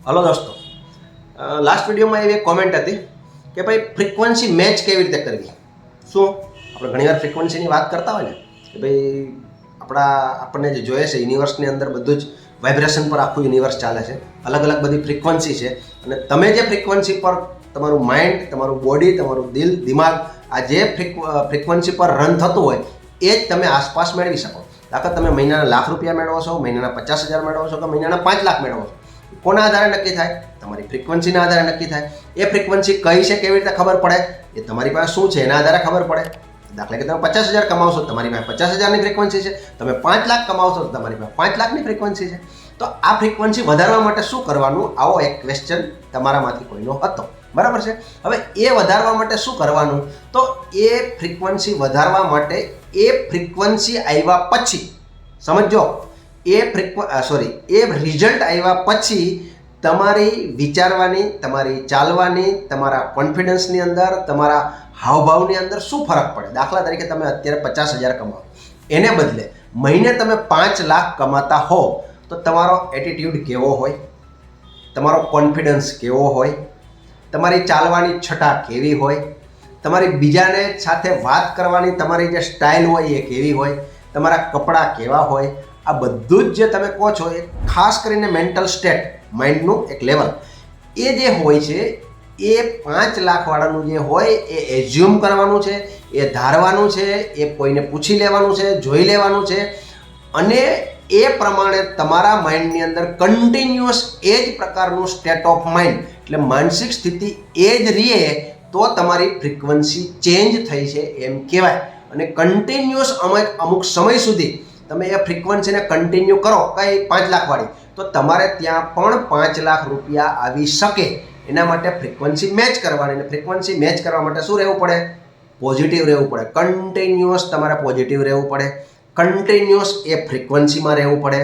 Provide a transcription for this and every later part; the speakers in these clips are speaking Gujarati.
હલો દોસ્તો, લાસ્ટ વિડીયોમાં એવી એક કોમેન્ટ હતી કે ભાઈ ફ્રીક્વન્સી મેચ કેવી રીતે કરવી. શું આપણે ઘણીવાર ફ્રીક્વન્સીની વાત કરતા હોય ને કે ભાઈ આપણને જે જોઈએ છે યુનિવર્સની અંદર બધું જ વાઇબ્રેશન પર આખું યુનિવર્સ ચાલે છે, અલગ અલગ બધી ફ્રીક્વન્સી છે અને તમે જે ફ્રીક્વન્સી પર તમારું માઇન્ડ, તમારું બોડી, તમારું દિલ, દિમાગ આ જે ફ્રીક્વન્સી પર રન થતું હોય એ જ તમે આસપાસ મેળવી શકો. દાખલા તમે મહિનાના ₹1,00,000 મેળવો છો, મહિનાના 50,000 મેળવો છો કે મહિનાના 5,00,000 મેળવો છો, કોના આધારે નક્કી થાય? તમારી ફ્રીક્વન્સીના આધારે નક્કી થાય. એ ફ્રીક્વન્સી કઈ છે કેવી રીતે ખબર પડે? એ તમારી પાસે શું છે એના આધારે ખબર પડે. દાખલા કે તમે 50,000 કમાવશો, તમારી પાસે 50,000ની ફ્રીક્વન્સી છે. તમે 5,00,000 કમાવશો તો તમારી પાસે 5,00,000ની ફ્રીક્વન્સી છે. તો આ ફ્રીક્વન્સી વધારવા માટે શું કરવાનું? આવો એક ક્વેશ્ચન તમારામાંથી કોઈનો હતો, બરાબર છે. હવે એ વધારવા માટે શું કરવાનું? તો એ ફ્રીક્વન્સી વધારવા માટે એ ફ્રીક્વન્સી આવ્યા પછી સમજો, એ રિઝલ્ટ આવ્યા પછી તમારી વિચારવાની, તમારી ચાલવાની, તમારા કોન્ફિડન્સની અંદર, તમારા હાવભાવની અંદર શું ફરક પડે? દાખલા તરીકે તમે અત્યારે 50,000 કમાવો, એને બદલે મહિને તમે 5,00,000 કમાતા હો તો તમારો એટીટ્યૂડ કેવો હોય, તમારો કોન્ફિડન્સ કેવો હોય, તમારી ચાલવાની છટા કેવી હોય, તમારી બીજાને સાથે વાત કરવાની તમારી જે સ્ટાઇલ હોય એ કેવી હોય, તમારા કપડાં કેવા હોય, આ બધું જ જે તમે કહો છો એ ખાસ કરીને મેન્ટલ સ્ટેટ, માઇન્ડનું એક લેવલ એ જે હોય છે એ 5,00,000 વાળાનું જે હોય એ એઝ્યુમ કરવાનું છે, એ ધારવાનું છે, એ કોઈને પૂછી લેવાનું છે, જોઈ લેવાનું છે અને એ પ્રમાણે તમારા માઇન્ડની અંદર કન્ટિન્યુઅસ એ જ પ્રકારનું સ્ટેટ ઓફ માઇન્ડ એટલે માનસિક સ્થિતિ એ જ રહે તો તમારી ફ્રીક્વન્સી ચેન્જ થઈ છે એમ કહેવાય. અને કન્ટિન્યુઅસ અમુક સમય સુધી તમે એ ફ્રીક્વન્સીને કન્ટિન્યુ કરો કઈ 5,00,000 વાળી તો તમારે ત્યાં પણ ₹5,00,000 આવી શકે. એના માટે ફ્રીક્વન્સી મેચ કરવાની. અને ફ્રીક્વન્સી મેચ કરવા માટે શું રહેવું પડે? પોઝિટિવ રહેવું પડે. કન્ટિન્યુઅસ તમારે પોઝિટિવ રહેવું પડે, કન્ટિન્યુઅસ એ ફ્રીક્વન્સીમાં રહેવું પડે,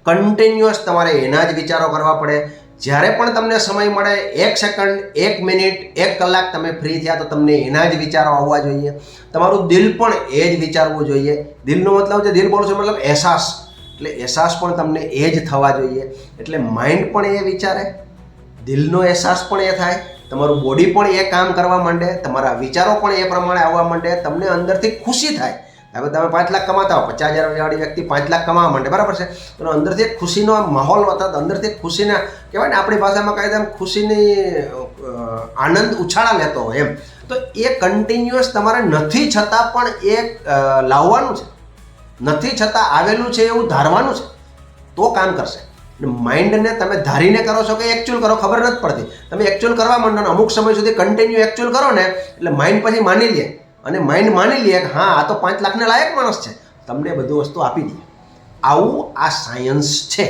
કન્ટિન્યુઅસ તમારે એના જ વિચારો કરવા પડે. જ્યારે પણ તમને સમય મળે 1 સેકન્ડ, 1 મિનિટ, 1 કલાક તમે ફ્રી થયા તો તમને એના જ વિચારો આવવા જોઈએ. તમારું દિલ પણ એ જ વિચારવું જોઈએ. દિલનો મતલબ છે, દિલ બોલું છું મતલબ અહેસાસ, એટલે અહેસાસ પણ તમને એ જ થવા જોઈએ. એટલે માઇન્ડ પણ એ વિચારે, દિલનો અહેસાસ પણ એ થાય, તમારું બોડી પણ એ કામ કરવા માંડે, તમારા વિચારો પણ એ પ્રમાણે આવવા માંડે, તમને અંદરથી ખુશી થાય. હવે તમે 5,00,000 કમાતા હો, 50,000 વાળી વ્યક્તિ 5,00,000 કમાવા માંડે, બરાબર છે, તો અંદરથી એક ખુશીનો માહોલ હોતા, અંદરથી ખુશીના કહેવાય ને આપણી ભાષામાં કહે તેમ ખુશીની આનંદ ઉછાળા લેતો હોય એમ. તો એ કન્ટિન્યુઅસ તમારે નથી છતાં પણ એ લાવવાનું છે, નથી છતાં આવેલું છે એવું ધારવાનું છે તો કામ કરશે. માઇન્ડને તમે ધારીને કરો છો કે એકચ્યુઅલ કરો ખબર નથી પડતી. તમે એકચ્યુઅલ કરવા માંડો ને અમુક સમય સુધી કન્ટિન્યુ એકચ્યુઅલ કરો ને એટલે માઇન્ડ પછી માની લે, અને માઇન્ડ માની લે કે હા આ તો 5,00,000 લાયક માણસ છે, તમને બધું વસ્તુ આપી દે. આવું આ સાયન્સ છે,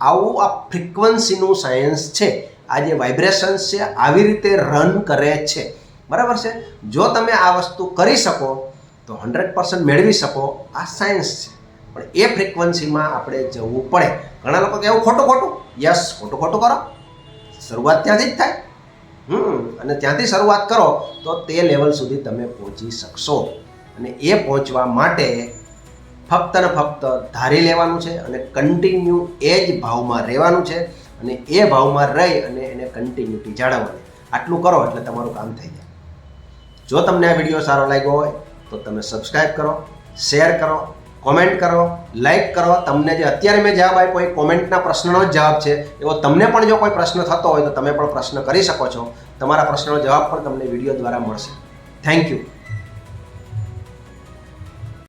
આવું આ ફ્રીક્વન્સીનું સાયન્સ છે. આ જે વાઇબ્રેશન્સ છે આવી રીતે રન કરે છે, બરાબર છે. જો તમે આ વસ્તુ કરી શકો તો 100% મેળવી શકો. આ સાયન્સ છે. પણ એ ફ્રીક્વન્સીમાં આપણે જવું પડે. ઘણા લોકો કે એવું ખોટું, યસ ખોટું કરો, શરૂઆત ત્યાંથી જ થાય. અને ત્યાંથી શરૂઆત કરો તો તે લેવલ સુધી તમે પહોંચી શકશો. અને એ પહોંચવા માટે ફક્ત ને ફક્ત ધારી લેવાનું છે અને કન્ટિન્યુ એ જ ભાવમાં રહેવાનું છે અને એ ભાવમાં રહી અને એને કન્ટિન્યુટી જાળવવાની. આટલું કરો એટલે તમારું કામ થઈ જાય. જો તમને આ વિડીયો સારો લાગ્યો હોય તો તમે સબસ્ક્રાઈબ કરો, શેર કરો, કોમેન્ટ કરો, લાઈક કરો. તમને જે અત્યારે મેં જવાબ આપ્યો એ કોમેન્ટના પ્રશ્નનો જ જવાબ છે. એવો તમને પણ જો કોઈ પ્રશ્ન થતો હોય તો તમે પણ પ્રશ્ન કરી શકો છો. તમારા પ્રશ્નનો જવાબ પણ તમને વિડીયો દ્વારા મળશે. Thank you.